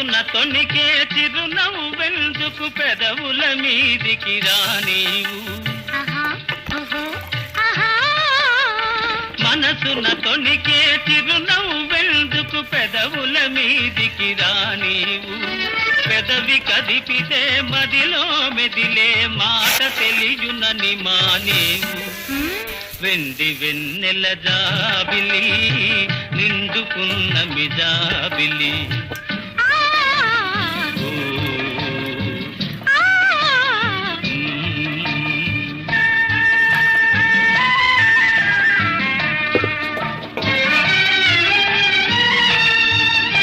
తొణికే చిరునవ్వెందుకు పెదవుల మీదికి రానీవు మనసున తొణికే చిరునవ్వెందుకు పెదవుల మీదికి రానీవు పెదవి కదిపితే మదిలో మెదిలే మాట తెలియునని మానేవు వెండి వెన్నెల జాబిలి నిండుకున్న మిజాబిలి